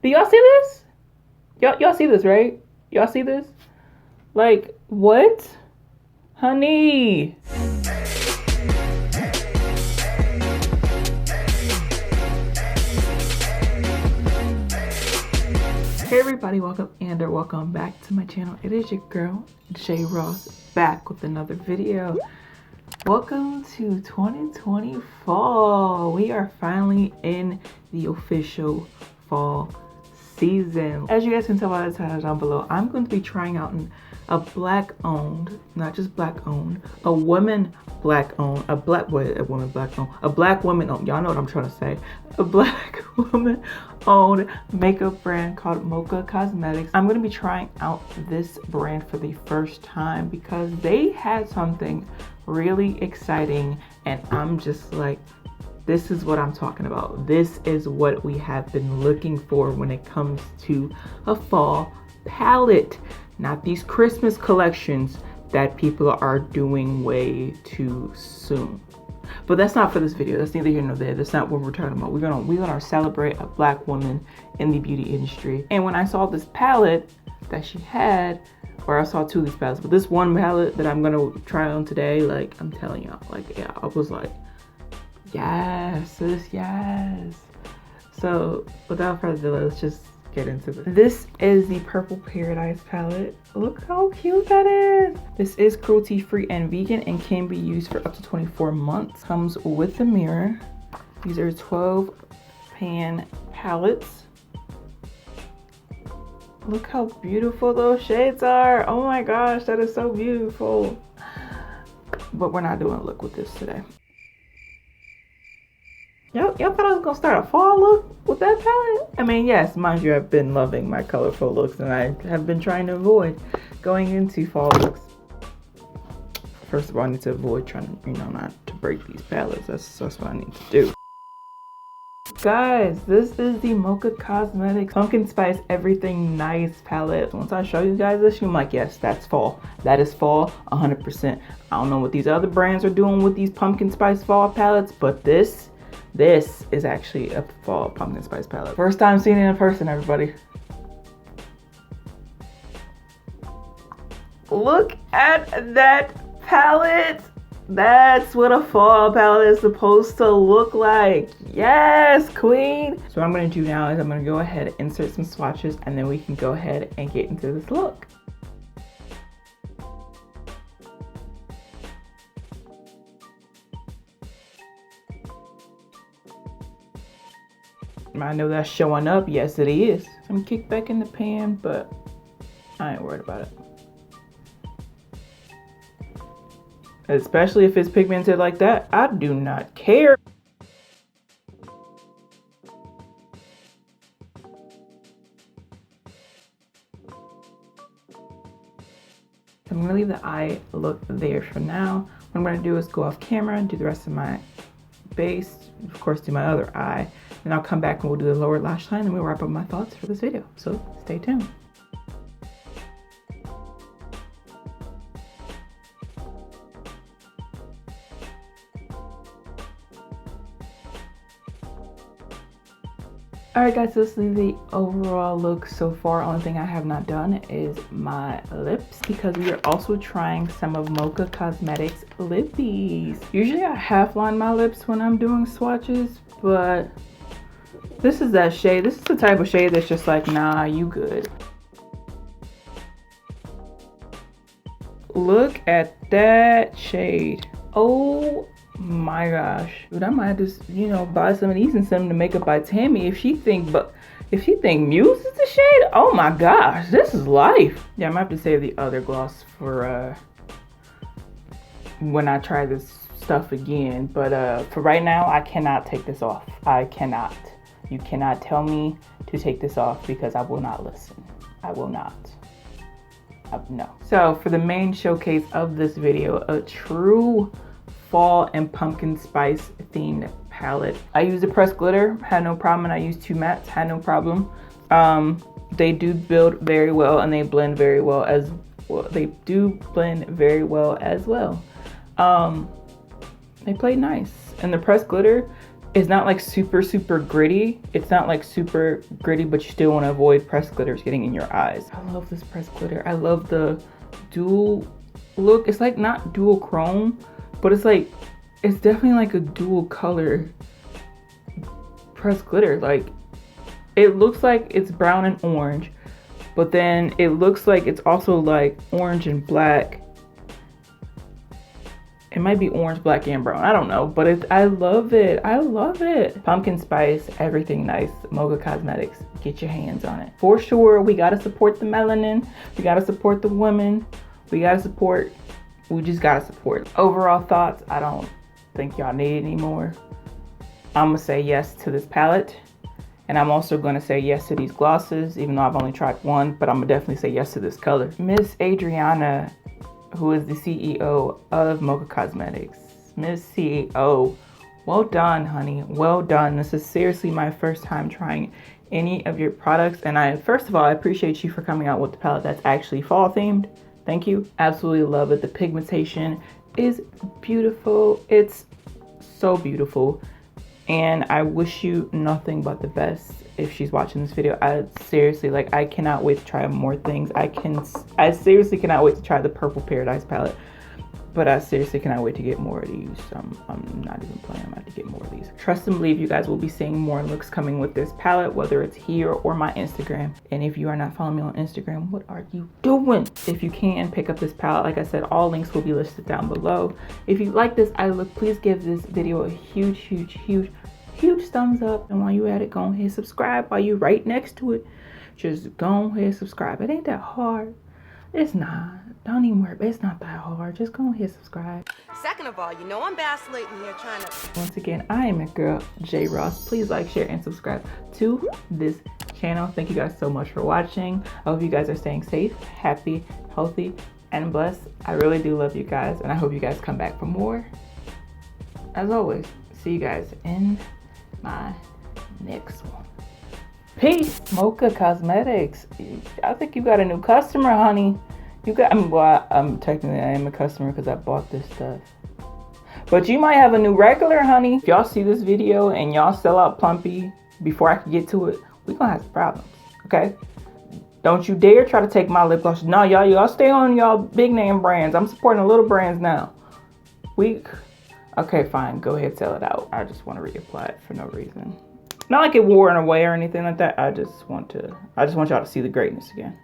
Do y'all see this? Y'all see this, right? Y'all see this? Like, what? Honey. Hey everybody, welcome back to my channel. It is your girl, J Ross, back with another video. Welcome to 2020 fall. We are finally in the official fall season. As you guys can tell by the title down below, I'm going to be trying out a black owned, not just black owned, a woman black owned, a black woman owned, y'all know what I'm trying to say, a black woman owned makeup brand called Mocha Cosmetics. I'm going to be trying out this brand for the first time because they had something really exciting, and I'm just like, this is what I'm talking about. This is what we have been looking for when it comes to a fall palette, not these Christmas collections that people are doing way too soon. But that's not for this video. That's neither here nor there. That's not what we're talking about. We're gonna celebrate a black woman in the beauty industry. And when I saw this palette that she had, or I saw two of these palettes, but this one palette that I'm gonna try on today, like, I'm telling y'all, like, yeah, I was like, yes, sis, yes. So without further ado, let's just get into this. This is the Purple Paradise palette. Look how cute that is. This is cruelty free and vegan and can be used for up to 24 months. Comes with a mirror. These are 12 pan palettes. Look how beautiful those shades are. Oh my gosh, that is so beautiful. But we're not doing a look with this today. Y'all thought I was gonna start a fall look with that palette? I mean, yes, mind you, I've been loving my colorful looks and I have been trying to avoid going into fall looks. First of all, I need to avoid trying to, not to break these palettes. That's what I need to do. Guys, this is the Mocha Cosmetics Pumpkin Spice Everything Nice palette. Once I show you guys this, you're like, yes, that's fall. That is fall 100%. I don't know what these other brands are doing with these pumpkin spice fall palettes, but this is actually a fall pumpkin spice palette. First time seeing it in person, everybody. Look at that palette. That's what a fall palette is supposed to look like. Yes, queen. So what I'm gonna do now is I'm gonna go ahead and insert some swatches, and then we can go ahead and get into this look. I know that's showing up. Yes, it is. Some kick back in the pan, but I ain't worried about it. Especially if it's pigmented like that. I do not care. I'm gonna leave the eye look there for now. What I'm gonna do is go off camera and do the rest of my base, of course do my other eye, and I'll come back and we'll do the lower lash line and we'll wrap up my thoughts for this video. So stay tuned. Alright guys, so this is the overall look so far. Only thing I have not done is my lips, because we are also trying some of Mocha Cosmetics lippies. Usually I half line my lips when I'm doing swatches, but this is that shade. This is the type of shade that's just like, nah, you good. Look at that shade. Oh my gosh, dude, I might just buy some of these and send them to MakeupByTammi if she think Muse is the shade. Oh my gosh, this is life. Yeah, I might have to save the other gloss for when I try this stuff again, but for right now I cannot take this off. I cannot. You cannot tell me to take this off because I will not listen. I will not. No. So for the main showcase of this video, a true fall and pumpkin spice themed palette. I used a pressed glitter, had no problem, and I used two mattes, had no problem. They do build very well and they blend very well as well. They play nice. And the pressed glitter it's not like super gritty. It's not like super gritty, but you still want to avoid pressed glitters getting in your eyes. I love this pressed glitter. I love the dual look. It's like not dual chrome, but it's like, it's definitely like a dual color pressed glitter. Like, it looks like it's brown and orange, but then it looks like it's also like orange and black. It might be orange, black, and brown. I don't know, but I love it. I love it. Pumpkin spice, everything nice. Mocha Cosmetics, get your hands on it. For sure, we gotta support the melanin. We gotta support the women. We just gotta support. Overall thoughts, I don't think y'all need any more. I'm gonna say yes to this palette. And I'm also gonna say yes to these glosses, even though I've only tried one, but I'm gonna definitely say yes to this color. Miss Adriana, who is the CEO of Mocha Cosmetics. Miss CEO, well done, honey, well done. This is seriously my first time trying any of your products. And first of all, I appreciate you for coming out with the palette that's actually fall themed. Thank you. Absolutely love it. The pigmentation is beautiful. It's so beautiful. And I wish you nothing but the best if she's watching this video. I seriously, like, I cannot wait to try more things. I seriously cannot wait to try the Purple Paradise palette. But I seriously cannot wait to get more of these. I'm not even playing. I'm about to get more of these. Trust and believe you guys will be seeing more looks coming with this palette, whether it's here or my Instagram. And if you are not following me on Instagram, what are you doing? If you can pick up this palette, like I said, all links will be listed down below. If you like this eye look, please give this video a huge thumbs up. And while you at it, go ahead, subscribe. While you right next to it, just go ahead, subscribe. It ain't that hard. It's not. Don't even worry. It's not that hard. Just go ahead, subscribe. Second of all, you know I'm vacillating here trying to... Once again, I am your girl, J Ross. Please like, share, and subscribe to this channel. Thank you guys so much for watching. I hope you guys are staying safe, happy, healthy, and blessed. I really do love you guys, and I hope you guys come back for more. As always, see you guys in my next one. Peace. Mocha Cosmetics. I think you got a new customer, honey. I'm technically, I am a customer because I bought this stuff. But you might have a new regular, honey. If y'all see this video and y'all sell out Plumpy before I can get to it, we gonna have some problems, okay? Don't you dare try to take my lip gloss. No, y'all stay on y'all big name brands. I'm supporting the little brands now. Okay, fine. Go ahead, sell it out. I just want to reapply it for no reason. Not like it wore away or anything like that. I just want y'all to see the greatness again.